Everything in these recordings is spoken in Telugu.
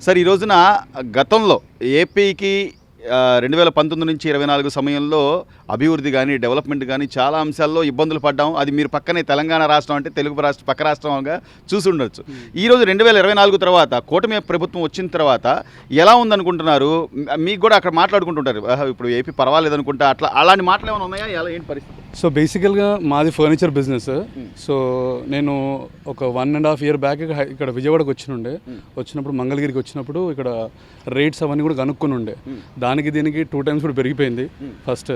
సార్ ఈ రోజున గతంలో ఏపీకి 2019 నుంచి 24 సమయంలో అభివృద్ధి కానీ డెవలప్మెంట్ కానీ చాలా అంశాల్లో ఇబ్బందులు పడ్డాం. అది మీరు పక్కనే తెలంగాణ రాష్ట్రం అంటే తెలుగు రాష్ట్రం పక్క రాష్ట్రంగా చూసి ఉండొచ్చు. ఈరోజు 2024 తర్వాత కూటమి ప్రభుత్వం వచ్చిన తర్వాత ఎలా ఉందనుకుంటున్నారు? మీకు కూడా అక్కడ మాట్లాడుకుంటుంటారు, ఇప్పుడు ఏపీ పర్వాలేదు అనుకుంటా, అట్లా అలాంటి మాటలు ఏమైనా ఉన్నాయా? ఎలా ఏంటి పరిస్థితి? సో బేసికల్గా మాది ఫర్నిచర్ బిజినెస్. సో నేను ఒక 1.5 year బ్యాక్ ఇక్కడ విజయవాడకు వచ్చినప్పుడు మంగళగిరికి వచ్చినప్పుడు ఇక్కడ రేట్స్ అవన్నీ కూడా కనుక్కొని ఉండే. దానికి దీనికి 2 times కూడా పెరిగిపోయింది ఫస్ట్.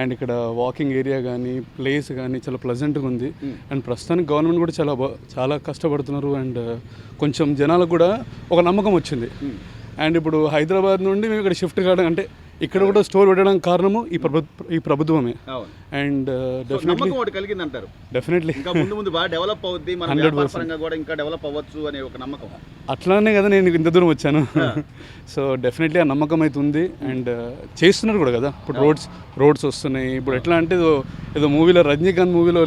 అండ్ ఇక్కడ వాకింగ్ ఏరియా కానీ ప్లేస్ కానీ చాలా ప్లెజెంట్గా ఉంది. అండ్ ప్రస్తుతానికి గవర్నమెంట్ కూడా చాలా కష్టపడుతున్నారు. అండ్ కొంచెం జనాలకు కూడా ఒక నమ్మకం వచ్చింది. అండ్ ఇప్పుడు హైదరాబాద్ నుండి మేము ఇక్కడ షిఫ్ట్ కావడం అంటే ఇక్కడ కూడా స్టోర్ పెట్టడానికి కారణము ఈ ప్రభుత్వమే. అండ్ డెఫినెట్లీ ఇంకా ముందు బాగా డెవలప్ అవుద్ది, మన వ్యాపారంగా కూడా ఇంకా డెవలప్ అవ్వచ్చు అనే ఒక నమ్మకం. అట్లానే కదా నేను ఇంత దూరం వచ్చాను. సో డెఫినెట్లీ ఆ నమ్మకం అయితే ఉంది. అండ్ చేస్తున్నారు కూడా కదా. ఇప్పుడు రోడ్స్ వస్తున్నాయి. ఇప్పుడు ఎట్లా అంటే ఏదో మూవీలో రజనీకాంత్ మూవీలో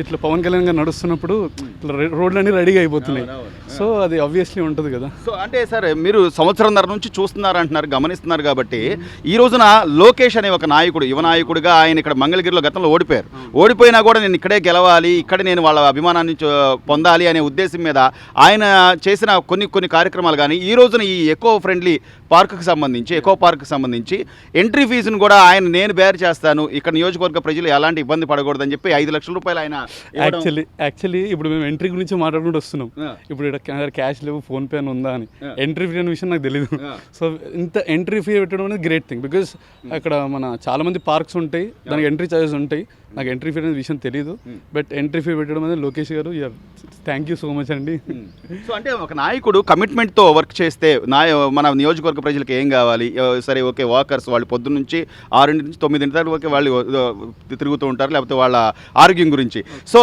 ఇట్లా పవన్ కళ్యాణ్ గారు నడుస్తున్నప్పుడు ఇట్లా రోడ్లన్నీ రెడీగా అయిపోతున్నాయి. సో అది ఆబ్వియస్లీ ఉంటుంది కదా. సో అంటే సార్ మీరు సంవత్సరంన్నర నుంచి చూస్తున్నారు అంటున్నారు, గమనిస్తున్నారు కాబట్టి ఈ రోజున లోకేష్ అనే ఒక నాయకుడు, యువ నాయకుడిగా ఆయన ఇక్కడ మంగళగిరిలో గతంలో ఓడిపోయినా కూడా నేను ఇక్కడే గెలవాలి, ఇక్కడ నేను వాళ్ళ అభిమానాన్ని పొందాలి అనే ఉద్దేశం మీద ఆయన చేసిన కొన్ని కార్యక్రమాలు కానీ ఈ రోజున ఈ ఎకో ఫ్రెండ్లీ పార్కుకి సంబంధించి ఎంట్రీ ఫీజును కూడా నేను బేర్ చేస్తాను, ఇక్కడ నియోజకవర్గ ప్రజలు ఎలాంటి ఇబ్బంది పడకూడదని చెప్పి 5 లక్షల రూపాయలు ఆయన యాక్చువల్లీ ఇప్పుడు మేము ఎంట్రీ గురించి మాట్లాడుకుంటూ వస్తున్నాం. ఇప్పుడు ఇక్కడ క్యాష్ లేవు, ఫోన్పే అని ఉందా అని. ఎంట్రీ ఫీ అనే విషయం నాకు తెలియదు. సో ఇంత ఎంట్రీ ఫీ పెట్టడం అనేది గ్రేట్ థింగ్. బికాజ్ అక్కడ మన చాలా మంది పార్క్స్ ఉంటాయి, దానికి ఎంట్రీ ఛార్జెస్ ఉంటాయి. నాకు ఎంట్రీ ఫీ అనే విషయం తెలియదు. బట్ ఎంట్రీ ఫీ పెట్టడం అనేది లోకేష్ గారు థ్యాంక్ యూ సో మచ్ అండి. సో అంటే ఒక నాయకుడు కమిట్మెంట్తో వర్క్ చేస్తే మన నియోజకవర్గ ప్రజలకు ఏం కావాలి, సరే ఓకే వాకర్స్ వాళ్ళు పొద్దున్న నుంచి 6 నుంచి 9 వరకు వాళ్ళు తిరుగుతూ ఉంటారు, లేకపోతే వాళ్ళ ఆరోగ్యం గురించి. సో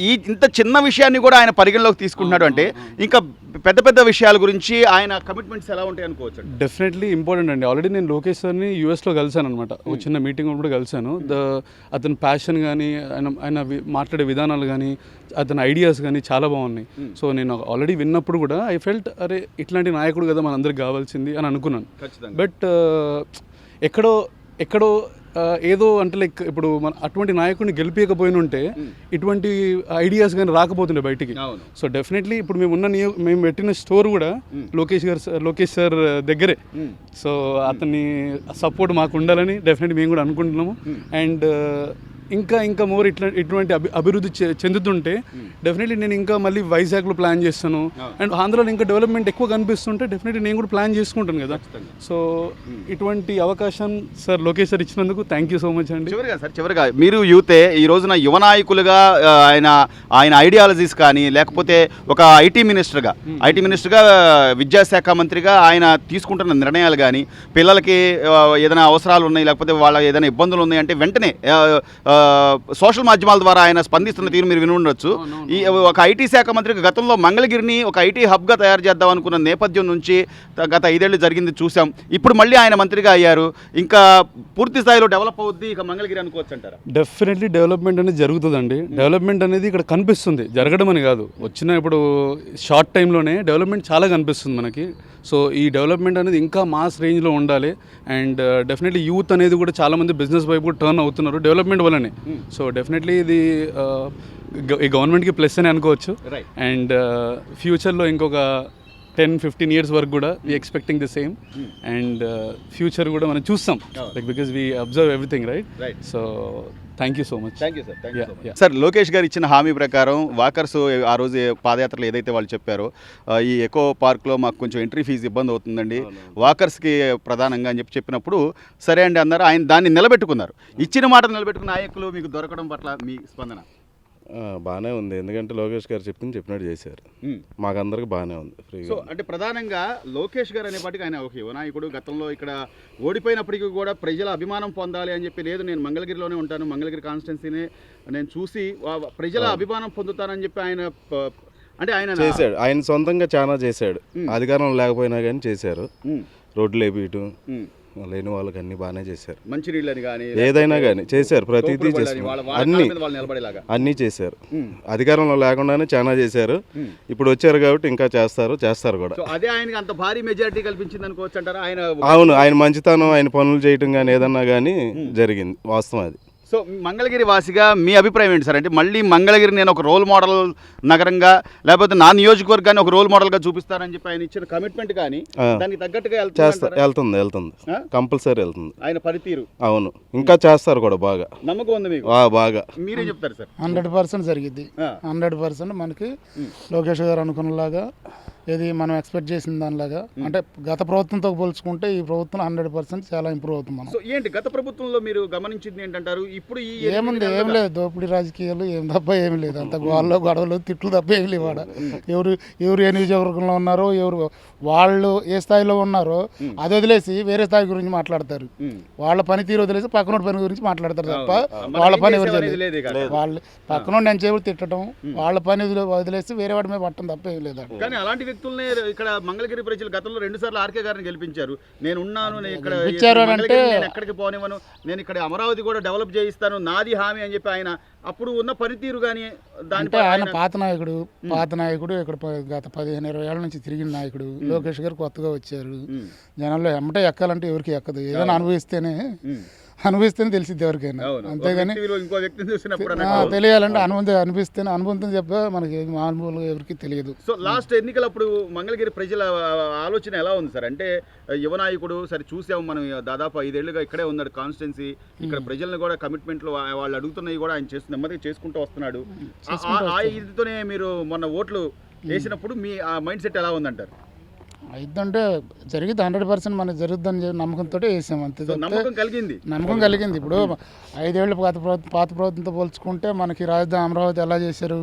ఈ ఇంత చిన్న విషయాన్ని కూడా ఆయన పరిగణలోకి తీసుకుంటున్నాడు అంటే ఇంకా పెద్ద విషయాల గురించి ఆయన కమిట్మెంట్స్ ఎలా ఉంటాయి అనుకోవచ్చు. డెఫినెట్లీ ఇంపార్టెంట్ అండి. ఆల్రెడీ నేను లోకేష్ సార్ని యూఎస్లో కలిశాను అనమాట. ఒక చిన్న మీటింగ్ కూడా కలిశాను. అతని ప్యాషన్ కానీ ఆయన మాట్లాడే విధానాలు కానీ అతని ఐడియాస్ కానీ చాలా బాగున్నాయి. సో నేను ఆల్రెడీ విన్నప్పుడు కూడా ఐ ఫెల్ట్ అరే ఇట్లాంటి నాయకుడు కదా మనందరికి కావాల్సింది అని అనుకున్నాను. బట్ ఎక్కడో ఏదో అంటే లైక్ ఇప్పుడు మన అటువంటి నాయకుడిని గెలిపించకపోయిన ఉంటే ఇటువంటి ఐడియాస్ కానీ రాకపోతుండే బయటికి. సో డెఫినెట్లీ ఇప్పుడు మేము పెట్టిన స్టోర్ కూడా లోకేష్ సార్ దగ్గరే. సో అతన్ని సపోర్ట్ మాకు ఉండాలని డెఫినెట్లీ మేము కూడా అనుకుంటున్నాము. అండ్ ఇంకా మోర్ ఇటువంటి అభివృద్ధి చెందుతుంటే డెఫినెట్లీ నేను ఇంకా మళ్ళీ వైజాగ్లో ప్లాన్ చేస్తాను. అండ్ ఆంధ్రాలో ఇంకా డెవలప్మెంట్ ఎక్కువ కనిపిస్తుంటే డెఫినెట్లీ నేను కూడా ప్లాన్ చేసుకుంటాను కదా. సో ఇటువంటి అవకాశం సార్ లోకేష్ సార్ ఇచ్చినందుకు థ్యాంక్ యూ సో మచ్ అండి. చివరిగా మీరు యూతే ఈ రోజున యువ నాయకులుగా ఆయన ఐడియాలజీస్ కానీ లేకపోతే ఒక ఐటీ మినిస్టర్గా విద్యాశాఖ మంత్రిగా ఆయన తీసుకుంటున్న నిర్ణయాలు కానీ పిల్లలకి ఏదైనా అవసరాలు ఉన్నాయి లేకపోతే వాళ్ళ ఏదైనా ఇబ్బందులు ఉన్నాయి అంటే వెంటనే సోషల్ మాధ్యమాల ద్వారా ఆయన స్పందిస్తున్న తీరు మీరు విని ఉండొచ్చు. ఈ ఒక ఐటీ శాఖ మంత్రికి గతంలో మంగళగిరిని ఒక ఐటీ హబ్గా తయారు చేద్దాం అనుకున్న నేపథ్యం నుంచి గత 5 ఏళ్ళు జరిగింది చూసాం. ఇప్పుడు మళ్ళీ ఆయన మంత్రిగా అయ్యారు, ఇంకా పూర్తి స్థాయిలో డెవలప్ అవుద్ది ఇక మంగళగిరి అనుకోవచ్చు అంటారా? డెఫినెట్లీ డెవలప్మెంట్ అనేది జరుగుతుందండి. డెవలప్మెంట్ అనేది ఇక్కడ కనిపిస్తుంది, జరగడం అని కాదు. వచ్చిన ఇప్పుడు షార్ట్ టైంలోనే డెవలప్మెంట్ చాలా కనిపిస్తుంది మనకి. సో ఈ డెవలప్మెంట్ అనేది ఇంకా మాస్ రేంజ్లో ఉండాలి. అండ్ డెఫినెట్లీ యూత్ అనేది కూడా చాలామంది బిజినెస్ వైపు కూడా టర్న్ అవుతున్నారు డెవలప్మెంట్ వల్లనే. సో డెఫినెట్లీ ఇది ఈ గవర్నమెంట్కి ప్లస్ అని అనుకోవచ్చు. అండ్ ఫ్యూచర్లో ఇంకొక 10-15 years వరకు కూడా we expecting the same. And future కూడా మనం చూస్తాం like because we observe everything right. So thank you so much. Sir Lokesh గారు ఇచ్చిన హామీ ప్రకారం వాకర్స్ ఆ రోజు పాదయాత్రలో ఏదైతే వాళ్ళు చెప్పారో ఈ ఎకో పార్క్లో మాకు కొంచెం ఎంట్రీ ఫీజు ఇబ్బంది అవుతుందండి వాకర్స్కి ప్రధానంగా అని చెప్పినప్పుడు సరే అండి అన్నారు. ఆయన దాన్ని నిలబెట్టుకున్నారు. ఇచ్చిన మాట నిలబెట్టుకున్న నాయకులు మీకు దొరకడం పట్ల మీ స్పందన? బాగానే ఉంది, ఎందుకంటే లోకేష్ గారు చెప్పినట్టు చేశారు. మాకందరికి బాగానే ఉంది. సో అంటే ప్రధానంగా లోకేష్ గారు అనేపాటికి ఆయన ఒక యువ నాయకుడు, గతంలో ఇక్కడ ఓడిపోయినప్పటికీ కూడా ప్రజల అభిమానం పొందాలి అని చెప్పి లేదు నేను మంగళగిరిలోనే ఉంటాను, మంగళగిరి కాన్స్టిట్యున్సీనే నేను చూసి ప్రజల అభిమానం పొందుతానని చెప్పి ఆయన అంటే ఆయన చేశాడు. ఆయన సొంతంగా చాలా చేశాడు, అధికారం లేకపోయినా కానీ చేశారు. రోడ్లు వేపియటం, లేని వాళ్ళకి అన్ని బాగానే చేశారు. మంచినీళ్ళని కానీ ఏదైనా కానీ చేశారు, ప్రతిదీ చేశారు, అన్ని వాళ్ళు నిలబడేలాగా అన్నీ చేశారు. అధికారంలో లేకుండానే చాలా చేశారు. ఇప్పుడు వచ్చారు కాబట్టి ఇంకా చేస్తారు కూడా. సో అదే ఆయనకి అంత భారీ మెజారిటీ కల్పించింది అనుకోవచ్చు అంటారా? ఆయన అవును, ఆయన మంచితనం, ఆయన పనులు చేయటం కానీ ఏదన్నా కానీ జరిగింది, వాస్తవం అది. సో మంగళగిరి వాసిగా మీ అభిప్రాయం ఏంటి సార్? అంటే మళ్ళీ మంగళగిరి నేను ఒక రోల్ మోడల్ నగరంగా, లేకపోతే నా నియోజకవర్గాన్ని ఒక రోల్ మోడల్గా చూపిస్తారని చెప్పి ఆయన ఇచ్చిన కమిట్మెంట్ కానీ దానికి తగ్గట్టుగా వెళ్తుంది కంపల్సరీ వెళ్తుంది ఆయన పనితీరు. అవును, ఇంకా చేస్తారు కూడా బాగా. నమ్మకం ఉంది మీకు? బాగా. మీరే చెప్తారు సార్? 100% జరిగింది. 100% మనకి లోకేష్ గారు అనుకున్నలాగా, ఏది మనం ఎక్స్పెక్ట్ చేసిన దానిలాగా, అంటే గత ప్రభుత్వంతో పోల్చుకుంటే ఈ ప్రభుత్వం 100% చాలా ఇంప్రూవ్ అవుతుంది మనం. సో ఏంటి గత ప్రభుత్వంలో మీరు గమనించింది ఏంటంటారు? ఇప్పుడు ఏం లేదు, దోపిడీ రాజకీయాలు ఏం తప్ప ఏమి లేదు, అంత గొడవలు తిట్లు తప్ప ఏమి లేవు. ఎవరు ఏ నియోజకవర్గంలో ఉన్నారో, వాళ్ళు ఏ స్థాయిలో ఉన్నారో అది వదిలేసి వేరే స్థాయి గురించి మాట్లాడతారు. వాళ్ళ పనితీరు వదిలేసి పక్కనోడి పని గురించి మాట్లాడతారు తప్ప వాళ్ళ పని ఎవరు చేయలేదు. వాళ్ళు పక్కనోడి నేను చేపలు తిట్టడం, వాళ్ళ పని వదిలేసి వేరే వాడి మీద పట్టడం తప్ప ఏం లేదు. కానీ అలాంటి వ్యక్తుల్ని ఇక్కడ మంగళగిరి ప్రజలు గతంలో 2 సార్లు ఆర్కే గారిని గెలిపించారు. నేను ఉన్నాను, నేను ఇక్కడ ఎక్కడికి పోనివ్వను, నేను ఇక్కడ అమరావతి కూడా డెవలప్ చేయిస్తాను, నాది హామీ అని చెప్పి ఆయన అప్పుడు ఉన్న పనితీరు కానీ అంటే ఆయన పాత నాయకుడు ఇక్కడ గత 15-20 ఏళ్ళ నుంచి తిరిగిన నాయకుడు. లోకేష్ గారు కొత్తగా వచ్చారు, జనాల్లో ఎమ్మటే ఎక్కాలంటే ఎవరికి ఎక్కదు, ఏదైనా అనుభవిస్తేనే తెలిసిద్ది ఎవరికైనా. అంతేగాని ఇంకో వ్యక్తిని చూసినప్పుడు తెలియాలంటే అనుభవం చెప్పే మనకి మామూలుగా ఎవరికి తెలియదు. సో లాస్ట్ ఎన్నికలప్పుడు మంగళగిరి ప్రజల ఆలోచన ఎలా ఉంది సార్? అంటే యువ నాయకుడు సరే చూసాము మనం, దాదాపు 5 ఏళ్లుగా ఇక్కడే ఉన్నాడు కాన్స్టిట్యున్సీ, ఇక్కడ ప్రజలను కూడా కమిట్మెంట్లు వాళ్ళు అడుగుతున్నవి కూడా ఆయన నెమ్మదిగా చేసుకుంటూ వస్తున్నాడు. ఆ ఇదితోనే మీరు మొన్న ఓట్లు వేసినప్పుడు మీ ఆ మైండ్ సెట్ ఎలా ఉందంటారు? అయిద్దంటే జరిగింది, 100% మనకి జరుగుద్దని నమ్మకంతో వేసాం, అంతే. నమ్మకం కలిగింది. ఇప్పుడు 5 ఏళ్ళు పాత ప్రభుత్వంతో పోల్చుకుంటే మనకి రాజధాని అమరావతి ఎలా చేశారు,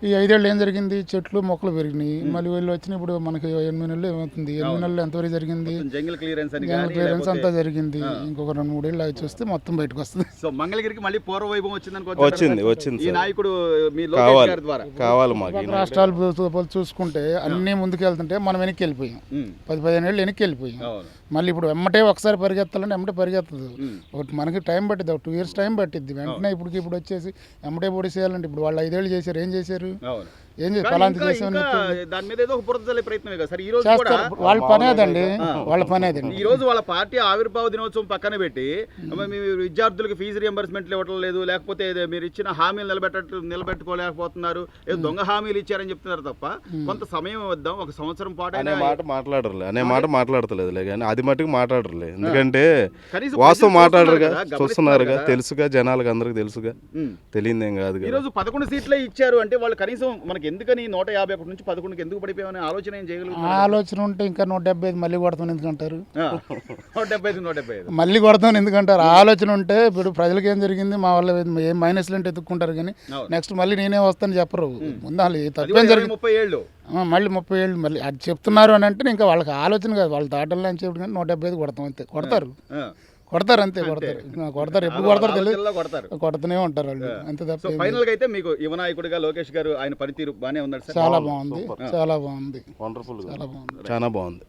ఈ 5 ఏళ్ళు ఏం జరిగింది? చెట్లు మొక్కలు పెరిగినాయి. మళ్ళీ వీళ్ళు వచ్చిన ఇప్పుడు మనకి 8 నెలలు ఏమవుతుంది, 8 నెలలు ఎంతవరకు జరిగింది? జంగిల్ క్లియరెన్స్ అంతా జరిగింది. ఇంకొక 2-3 ఏళ్ళు అవి చూస్తే మొత్తం బయటకు వస్తుంది. సో మంగళగిరికి మళ్ళీ పూర్వ వైభవం వచ్చింది. ఈ నాయకుడు మీ కావాలి మాకు. రాష్ట్రాలు చూసుకుంటే అన్ని ముందుకు వెళ్తుంటే మనం వెనక్కి వెళ్ళిపోయాం, 10-15 ఏళ్ళు వెనక్కి వెళ్ళిపోయాం. మళ్ళీ ఇప్పుడు వెమ్మటే ఒకసారి పరిగెత్తాలంటే ఎమ్మటే పరిగెత్తదు, ఒకటి మనకి టైం పట్టిద్ది, 2 years టైం పట్టిద్ది. వెంటనే ఇప్పుడు వచ్చేసి ఎమ్మటే పొడి చేయాలంటే ఇప్పుడు వాళ్ళు 5 ఏళ్ళు చేశారు, ఏం చేశారు? వాళ్ళ పని అదండి, ఈ రోజు వాళ్ళ పార్టీ ఆవిర్భావ దినోత్సవం పక్కన పెట్టి విద్యార్థులకు ఫీజు రియంబర్స్మెంట్లు ఇవ్వడం లేదు, లేకపోతే మీరు ఇచ్చిన హామీలు నిలబెట్టుకోలేకపోతున్నారు, ఏదో దొంగ హామీలు ఇచ్చారని చెప్తున్నారు తప్ప కొంత సమయం వద్దాం, 1 సంవత్సరం పాటు అనే మాట మాట్లాడతలేదు. కానీ అది మటుకు మాట్లాడరులే, ఎందుకంటే వాస్తవం మాట్లాడరుగా, చూస్తున్నారుగా, తెలుసుగా, జనాలకు అందరికి తెలుసుగా, తెలియదేం కాదు. ఈ రోజు 11 సీట్లే ఇచ్చారు అంటే వాళ్ళు కనీసం మనకి ఎందుకని 151 నుంచి 11కి ఎందుకు పడిపోయామని ఆలోచన ఏం చేయగలుగుతారు? ఆలోచన ఉంటే ఇంకా 175 మళ్ళీ కొడతాం ఎందుకంటారు? 175 మళ్ళీ కొడతాం ఎందుకంటారు? ఆలోచన ఉంటే ఇప్పుడు ప్రజలకు ఏం జరిగింది, మా వాళ్ళు ఏం మైనస్లు అంటే ఎత్తుక్కుంటారు, కానీ నెక్స్ట్ మళ్ళీ నేనే వస్తాను చెప్పరు. ముందు తప్పేం జరిగింది, 30 ఏళ్ళు మళ్ళీ 30 ఏళ్ళు మళ్ళీ అది చెప్తున్నారు అని అంటే ఇంకా వాళ్ళకి ఆలోచన కాదు, వాళ్ళ తాటల్లో అని చెప్పి కానీ 175 కొడతాం అంతే. కొడతారు అంతే, కొడతారు ఎప్పుడు కొడతారు తెలియదు, కొడుతూనే ఉంటారు వాళ్ళు, అంతే తప్ప. ఫైనల్ గా అయితే మీకు యువ నాయకుడిగా లోకేష్ గారు ఆయన పనితీరు బాగానే ఉన్నాడు, చాలా బాగుంది, చాలా బాగుంది, వండర్ఫుల్, చాలా బాగుంది.